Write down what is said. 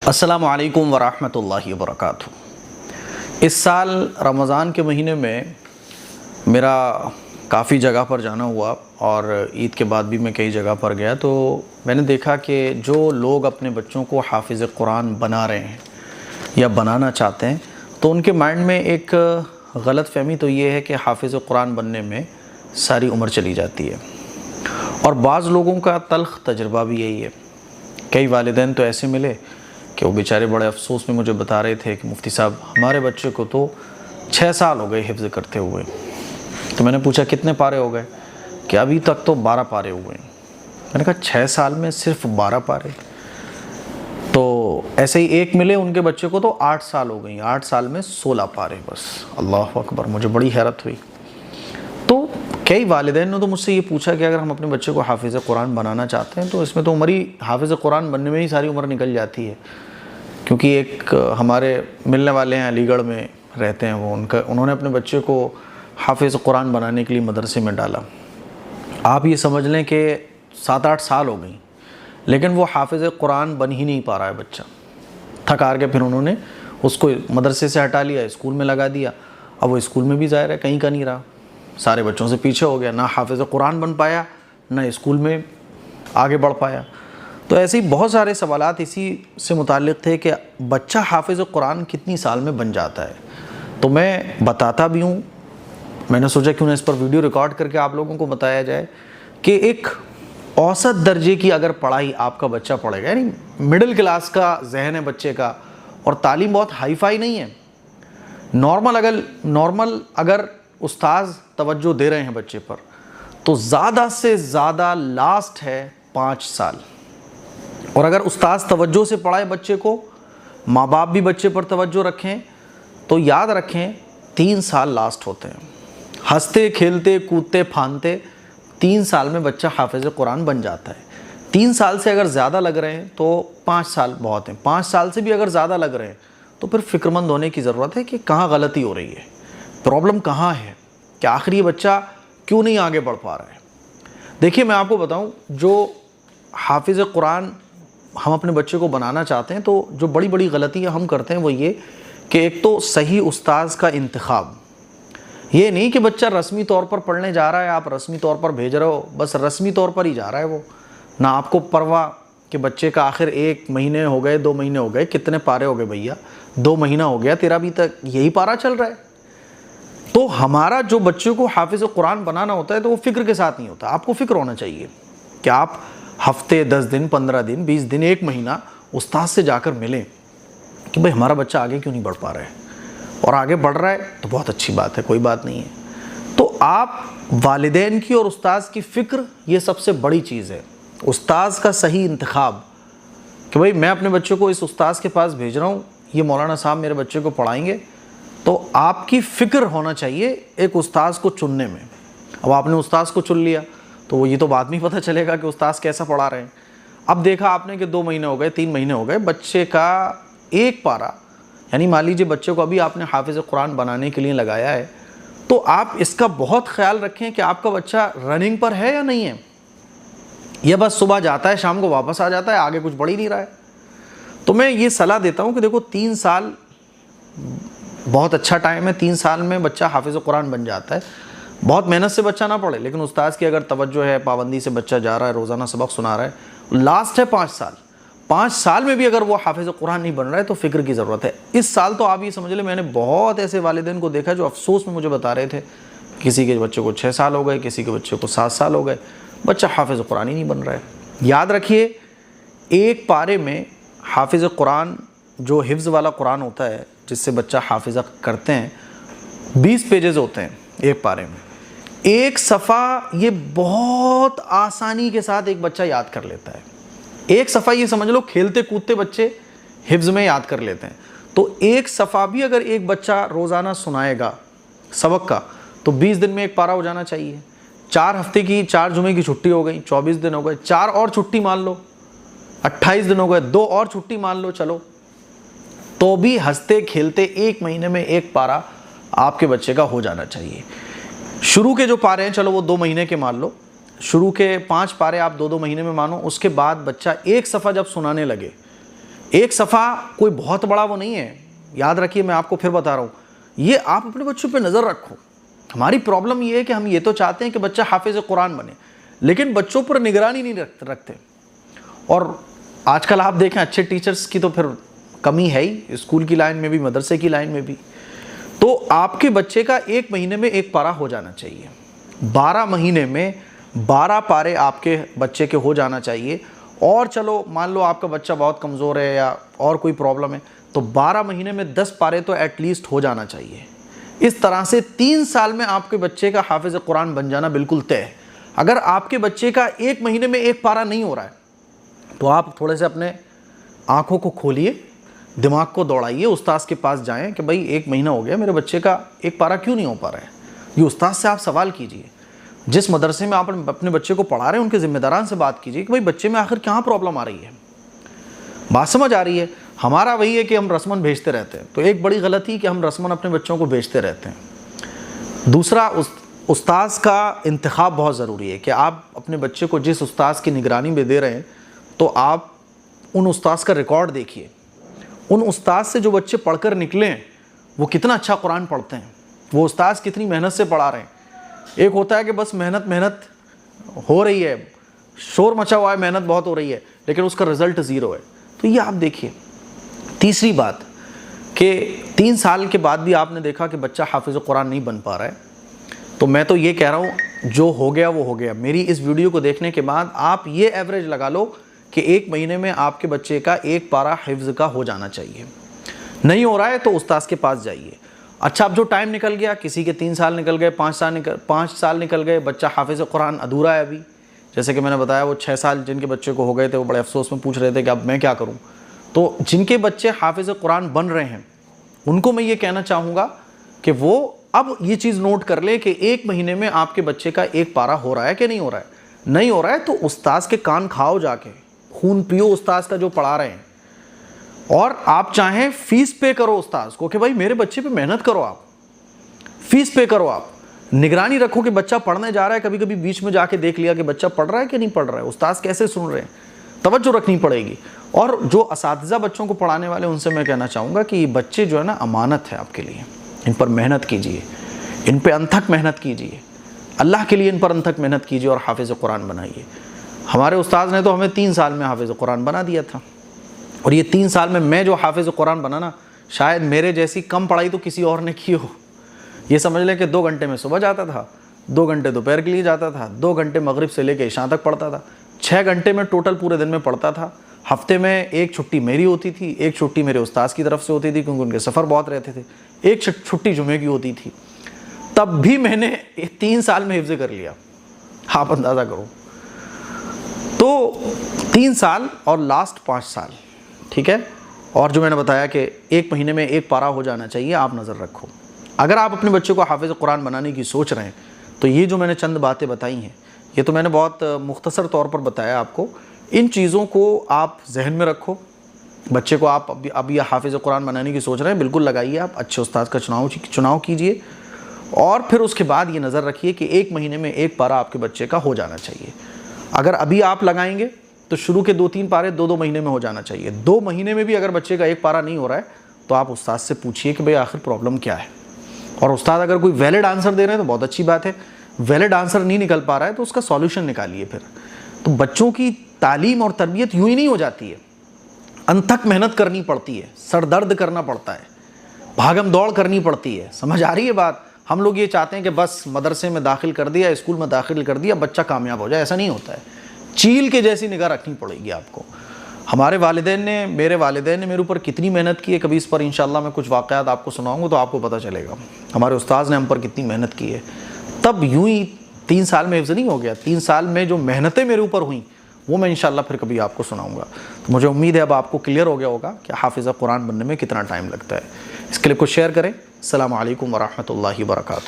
السلام علیکم ورحمۃ اللہ وبرکاتہ۔ اس سال رمضان کے مہینے میں میرا کافی جگہ پر جانا ہوا اور عید کے بعد بھی میں کئی جگہ پر گیا، تو میں نے دیکھا کہ جو لوگ اپنے بچوں کو حافظ قرآن بنا رہے ہیں یا بنانا چاہتے ہیں تو ان کے مائنڈ میں ایک غلط فہمی تو یہ ہے کہ حافظ قرآن بننے میں ساری عمر چلی جاتی ہے، اور بعض لوگوں کا تلخ تجربہ بھی یہی ہے۔ کئی والدین تو ایسے ملے کہ وہ بیچارے بڑے افسوس میں مجھے بتا رہے تھے کہ مفتی صاحب ہمارے بچے کو تو 6 سال ہو گئے حفظ کرتے ہوئے۔ تو میں نے پوچھا کتنے پارے ہو گئے؟ کہ ابھی تک تو 12 پارے ہوئے ہیں۔ میں نے کہا 6 سال میں صرف 12 پارے؟ تو ایسے ہی ایک ملے ان کے بچے کو تو 8 سال ہو گئی، 8 سال میں 16 پارے بس۔ اللہ اکبر، مجھے بڑی حیرت ہوئی۔ تو کئی والدین نے تو مجھ سے یہ پوچھا کہ اگر ہم اپنے بچے کو حافظ قرآن بنانا چاہتے ہیں تو اس میں تو عمر ہی حافظ قرآن بننے میں ہی ساری عمر نکل جاتی ہے، کیونکہ ایک ہمارے ملنے والے ہیں علی گڑھ میں رہتے ہیں، وہ انہوں نے اپنے بچے کو حافظ قرآن بنانے کے لیے مدرسے میں ڈالا۔ آپ یہ سمجھ لیں کہ 7-8 سال ہو گئی لیکن وہ حافظ قرآن بن ہی نہیں پا رہا ہے بچہ۔ تھک ہار کے پھر انہوں نے اس کو مدرسے سے ہٹا لیا، اسکول میں لگا دیا۔ اب وہ اسکول میں بھی ظاہر ہے کہیں کا نہیں رہا، سارے بچوں سے پیچھے ہو گیا، نہ حافظ قرآن بن پایا نہ اسکول میں آگے بڑھ پایا۔ تو ایسے ہی بہت سارے سوالات اسی سے متعلق تھے کہ بچہ حافظ قرآن کتنی سال میں بن جاتا ہے۔ تو میں بتاتا بھی ہوں، میں نے سوچا کیوں نہ اس پر ویڈیو ریکارڈ کر کے آپ لوگوں کو بتایا جائے کہ ایک اوسط درجے کی اگر پڑھائی آپ کا بچہ پڑھے گا، یعنی مڈل کلاس کا ذہن ہے بچے کا اور تعلیم بہت ہائی فائی نہیں ہے، نارمل اگر استاذ توجہ دے رہے ہیں بچے پر تو زیادہ سے زیادہ لاسٹ ہے 5 سال، اور اگر استاذ توجہ سے پڑھائے بچے کو، ماں باپ بھی بچے پر توجہ رکھیں تو یاد رکھیں 3 سال لاسٹ ہوتے ہیں۔ ہنستے کھیلتے کودتے پھاندتے 3 سال میں بچہ حافظ قرآن بن جاتا ہے۔ 3 سال سے اگر زیادہ لگ رہے ہیں تو 5 سال بہت ہیں، 5 سال سے بھی اگر زیادہ لگ رہے ہیں تو پھر فکر مند ہونے کی ضرورت ہے کہ کہاں غلطی ہو رہی ہے، پرابلم کہاں ہے، کہ آخر یہ بچہ کیوں نہیں آگے بڑھ پا رہا ہے۔ دیکھیے میں آپ کو بتاؤں، جو حافظ قرآن ہم اپنے بچے کو بنانا چاہتے ہیں تو جو بڑی بڑی غلطیاں ہم کرتے ہیں وہ یہ کہ ایک تو صحیح استاذ کا انتخاب، یہ نہیں کہ بچہ رسمی طور پر پڑھنے جا رہا ہے، آپ رسمی طور پر بھیج رہے ہو، بس رسمی طور پر ہی جا رہا ہے وہ، نہ آپ کو پرواہ کہ بچے کا آخر 1 مہینے ہو گئے 2 مہینے ہو گئے، کتنے پارے ہو گئے بھیا، 2 مہینہ ہو گیا تیرا ابھی تک یہی پارا چل رہا ہے۔ تو ہمارا جو بچے کو حافظ قرآن بنانا ہوتا ہے تو وہ فکر کے ساتھ نہیں ہوتا۔ آپ کو فکر ہونا چاہیے کہ آپ ہفتے 10 دن 15 دن 20 دن 1 مہینہ استاذ سے جا کر ملیں کہ بھئی ہمارا بچہ آگے کیوں نہیں بڑھ پا رہا ہے، اور آگے بڑھ رہا ہے تو بہت اچھی بات ہے، کوئی بات نہیں ہے۔ تو آپ والدین کی اور استاذ کی فکر یہ سب سے بڑی چیز ہے، استاذ کا صحیح انتخاب کہ بھئی میں اپنے بچے کو اس استاذ کے پاس بھیج رہا ہوں، یہ مولانا صاحب میرے بچے کو پڑھائیں گے، تو آپ کی فکر ہونا چاہیے ایک استاذ کو چننے میں۔ اب آپ نے استاذ کو چن لیا تو وہ یہ تو بعد میں پتہ چلے گا کہ استاذ کیسا پڑھا رہے ہیں۔ اب دیکھا آپ نے کہ 2 مہینے ہو گئے 3 مہینے ہو گئے، بچے کا ایک پارا، یعنی مان لیجیے بچے کو ابھی آپ نے حافظ قرآن بنانے کے لیے لگایا ہے، تو آپ اس کا بہت خیال رکھیں کہ آپ کا بچہ رننگ پر ہے یا نہیں ہے، یہ بس صبح جاتا ہے شام کو واپس آ جاتا ہے، آگے کچھ بڑھ ہی نہیں رہا ہے۔ تو میں یہ صلاح دیتا ہوں کہ دیکھو 3 سال بہت اچھا ٹائم ہے، 3 سال میں بچہ حافظ قرآن بن جاتا ہے۔ بہت محنت سے بچہ نہ پڑھے لیکن استاذ کی اگر توجہ ہے، پابندی سے بچہ جا رہا ہے، روزانہ سبق سنا رہا ہے، لاسٹ ہے 5 سال۔ 5 سال میں بھی اگر وہ حافظ قرآن نہیں بن رہا ہے تو فکر کی ضرورت ہے۔ اس سال تو آپ یہ سمجھ لیں میں نے بہت ایسے والدین کو دیکھا جو افسوس میں مجھے بتا رہے تھے، کسی کے بچے کو 6 سال ہو گئے، کسی کے بچے کو 7 سال ہو گئے، بچہ حافظ قرآن ہی نہیں بن رہا ہے۔ یاد رکھیے ایک پارے میں حافظ قرآن جو حفظ والا قرآن ہوتا ہے جس سے بچہ حافظہ کرتے ہیں 20 پیجز ہوتے ہیں ایک پارے میں۔ ایک صفحہ یہ بہت آسانی کے ساتھ ایک بچہ یاد کر لیتا ہے، ایک صفحہ یہ سمجھ لو کھیلتے کودتے بچے حفظ میں یاد کر لیتے ہیں۔ تو ایک صفحہ بھی اگر ایک بچہ روزانہ سنائے گا سبق کا تو 20 دن میں ایک پارہ ہو جانا چاہیے۔ 4 ہفتے کی 4 جمعے کی چھٹی ہو گئی، 24 دن ہو گئے، 4 اور چھٹی مان لو 28 دن ہو گئے، 2 اور چھٹی مان لو، چلو تو بھی ہنستے کھیلتے 1 مہینے میں ایک پارہ آپ کے بچے کا ہو جانا چاہیے۔ شروع کے جو پارے ہیں چلو وہ 2 مہینے کے مان لو، شروع کے 5 پارے آپ 2 مہینے میں مانو، اس کے بعد بچہ ایک صفحہ جب سنانے لگے ایک صفحہ کوئی بہت بڑا وہ نہیں ہے، یاد رکھیے میں آپ کو پھر بتا رہا ہوں، یہ آپ اپنے بچوں پہ نظر رکھو۔ ہماری پرابلم یہ ہے کہ ہم یہ تو چاہتے ہیں کہ بچہ حافظ قرآن بنے، لیکن بچوں پر نگرانی نہیں رکھتے۔ اور آج کل آپ دیکھیں اچھے ٹیچرز کی تو پھر کمی ہے ہی، اسکول کی لائن میں بھی، مدرسے کی لائن میں بھی۔ تو آپ کے بچے کا 1 مہینے میں 1 پارہ ہو جانا چاہیے، 12 مہینے میں 12 پارے آپ کے بچے کے ہو جانا چاہیے۔ اور چلو مان لو آپ کا بچہ بہت کمزور ہے یا اور کوئی پرابلم ہے، تو 12 مہینے میں 10 پارے تو ایٹ لیسٹ ہو جانا چاہیے۔ اس طرح سے 3 سال میں آپ کے بچے کا حافظ قرآن بن جانا بالکل طے ہے۔ اگر آپ کے بچے کا 1 مہینے میں 1 پارہ نہیں ہو رہا ہے تو آپ تھوڑے سے اپنے آنکھوں کو کھولیے، دماغ کو دوڑائیے، استاذ کے پاس جائیں کہ بھائی 1 مہینہ ہو گیا میرے بچے کا 1 پارہ کیوں نہیں ہو پا رہا ہے۔ یہ استاذ سے آپ سوال کیجئے، جس مدرسے میں آپ اپنے بچے کو پڑھا رہے ہیں ان کے ذمہ داران سے بات کیجئے کہ بھائی بچے میں آخر کہاں پرابلم آ رہی ہے، بات سمجھ آ رہی ہے۔ ہمارا وہی ہے کہ ہم رسماً بھیجتے رہتے ہیں، تو ایک بڑی غلطی کہ ہم رسماً اپنے بچوں کو بھیجتے رہتے ہیں۔ دوسرا، استاذ کا انتخاب بہت ضروری ہے کہ آپ اپنے بچے کو جس استاذ کی نگرانی میں دے رہے ہیں تو آپ ان استاذ کا ریکارڈ دیکھیے، ان استاذ سے جو بچے پڑھ کر نکلے ہیں وہ کتنا اچھا قرآن پڑھتے ہیں، وہ استاذ کتنی محنت سے پڑھا رہے ہیں۔ ایک ہوتا ہے کہ بس محنت ہو رہی ہے، شور مچا ہوا ہے، محنت بہت ہو رہی ہے، لیکن اس کا رزلٹ 0 ہے۔ تو یہ آپ دیکھیے۔ تیسری بات کہ 3 سال کے بعد بھی آپ نے دیکھا کہ بچہ حافظ قرآن نہیں بن پا رہا ہے، تو میں تو یہ کہہ رہا ہوں جو ہو گیا وہ ہو گیا۔ میری اس ویڈیو کو دیکھنے کے بعد آپ یہ ایوریج لگا لو کہ 1 مہینے میں آپ کے بچے کا 1 پارہ حفظ کا ہو جانا چاہیے۔ نہیں ہو رہا ہے تو استاذ کے پاس جائیے۔ اچھا، اب جو ٹائم نکل گیا، کسی کے 3 سال نکل گئے، 5 سال نکل گئے، بچہ حافظ قرآن ادھورا ہے ابھی، جیسے کہ میں نے بتایا وہ 6 سال جن کے بچے کو ہو گئے تھے وہ بڑے افسوس میں پوچھ رہے تھے کہ اب میں کیا کروں۔ تو جن کے بچے حافظ قرآن بن رہے ہیں ان کو میں یہ کہنا چاہوں گا کہ وہ اب یہ چیز نوٹ کر لے کہ 1 مہینے میں آپ کے بچے کا 1 پارہ ہو رہا ہے کہ نہیں ہو رہا ہے۔ نہیں ہو رہا ہے تو استاذ کے کان کھاؤ، جا کے خون پیو استاذ کا جو پڑھا رہے ہیں، اور آپ چاہیں فیس پے کرو استاذ کو کہ بھائی میرے بچے پہ محنت کرو، آپ فیس پے کرو، آپ نگرانی رکھو کہ بچہ پڑھنے جا رہا ہے، کبھی کبھی بیچ میں جا کے دیکھ لیا کہ بچہ پڑھ رہا ہے کہ نہیں پڑھ رہا ہے، استاذ کیسے سن رہے ہیں، توجہ رکھنی پڑے گی۔ اور جو اساتذہ بچوں کو پڑھانے والے ان سے میں کہنا چاہوں گا کہ یہ بچے جو ہے نا امانت ہے آپ کے لیے، ان پر محنت کیجئے، ان پہ انتھک محنت کیجئے، اللہ کے لیے ان پر انتھک محنت کیجئے اور حافظ قرآن بنائیے۔ ہمارے استاذ نے تو ہمیں 3 سال میں حافظ قرآن بنا دیا تھا، اور یہ 3 سال میں جو حافظ قرآن بنا نا، شاید میرے جیسی کم پڑھائی تو کسی اور نے کی ہو۔ یہ سمجھ لیں کہ 2 گھنٹے میں صبح جاتا تھا، 2 گھنٹے دوپہر کے لیے جاتا تھا، 2 گھنٹے مغرب سے لے کے عشاء تک پڑھتا تھا، 6 گھنٹے میں ٹوٹل پورے دن میں پڑھتا تھا۔ ہفتے میں 1 چھٹی میری ہوتی تھی، 1 چھٹی میرے استاذ کی طرف سے ہوتی تھی کیونکہ ان کے سفر بہت رہتے تھے، 1 چھٹی جمعے کی ہوتی تھی۔ تب بھی میں نے 3 سال میں حفظ کر لیا، آپ اندازہ کرو۔ تو 3 سال اور لاسٹ 5 سال، ٹھیک ہے۔ اور جو میں نے بتایا کہ 1 مہینے میں 1 پارہ ہو جانا چاہیے، آپ نظر رکھو۔ اگر آپ اپنے بچوں کو حافظ قرآن بنانے کی سوچ رہے ہیں تو یہ جو میں نے چند باتیں بتائی ہیں، یہ تو میں نے بہت مختصر طور پر بتایا آپ کو۔ ان چیزوں کو آپ ذہن میں رکھو۔ بچے کو آپ اب یہ حافظ قرآن بنانے کی سوچ رہے ہیں، بالکل لگائیے، آپ اچھے استاد کا چناؤ کیجئے، اور پھر اس کے بعد یہ نظر رکھیے کہ 1 مہینے میں 1 پارہ آپ کے بچے کا ہو جانا چاہیے۔ اگر ابھی آپ لگائیں گے تو شروع کے 2-3 پارے 2 مہینے میں ہو جانا چاہیے۔ 2 مہینے میں بھی اگر بچے کا 1 پارہ نہیں ہو رہا ہے تو آپ استاد سے پوچھئے کہ بھئی آخر پرابلم کیا ہے، اور استاد اگر کوئی ویلڈ آنسر دے رہے ہیں تو بہت اچھی بات ہے، ویلڈ آنسر نہیں نکل پا رہا ہے تو اس کا سولوشن نکالیے۔ پھر تو بچوں کی تعلیم اور تربیت یوں ہی نہیں ہو جاتی ہے، انتھک محنت کرنی پڑتی ہے، سر درد کرنا پڑتا ہے، بھاگم دوڑ کرنی پڑتی ہے۔ سمجھ آ رہی ہے بات؟ ہم لوگ یہ چاہتے ہیں کہ بس مدرسے میں داخل کر دیا، اسکول میں داخل کر دیا، بچہ کامیاب ہو جائے، ایسا نہیں ہوتا ہے۔ چیل کے جیسی نگاہ رکھنی پڑے گی آپ کو۔ ہمارے والدین نے، میرے والدین نے میرے اوپر کتنی محنت کی ہے، کبھی اس پر انشاءاللہ میں کچھ واقعات آپ کو سناؤں گا تو آپ کو پتہ چلے گا ہمارے استاذ نے ہم پر کتنی محنت کی ہے۔ تب یوں ہی 3 سال میں حفظ نہیں ہو گیا، 3 سال میں جو محنتیں میرے اوپر ہوئیں وہ میں انشاءاللہ پھر کبھی آپ کو سناؤں گا۔ تو مجھے امید ہے اب آپ کو کلیئر ہو گیا ہوگا کہ حافظ قرآن بننے میں کتنا ٹائم لگتا ہے۔ اس کلپ کو شیئر کریں۔ السلام علیکم ورحمۃ اللہ وبرکاتہ۔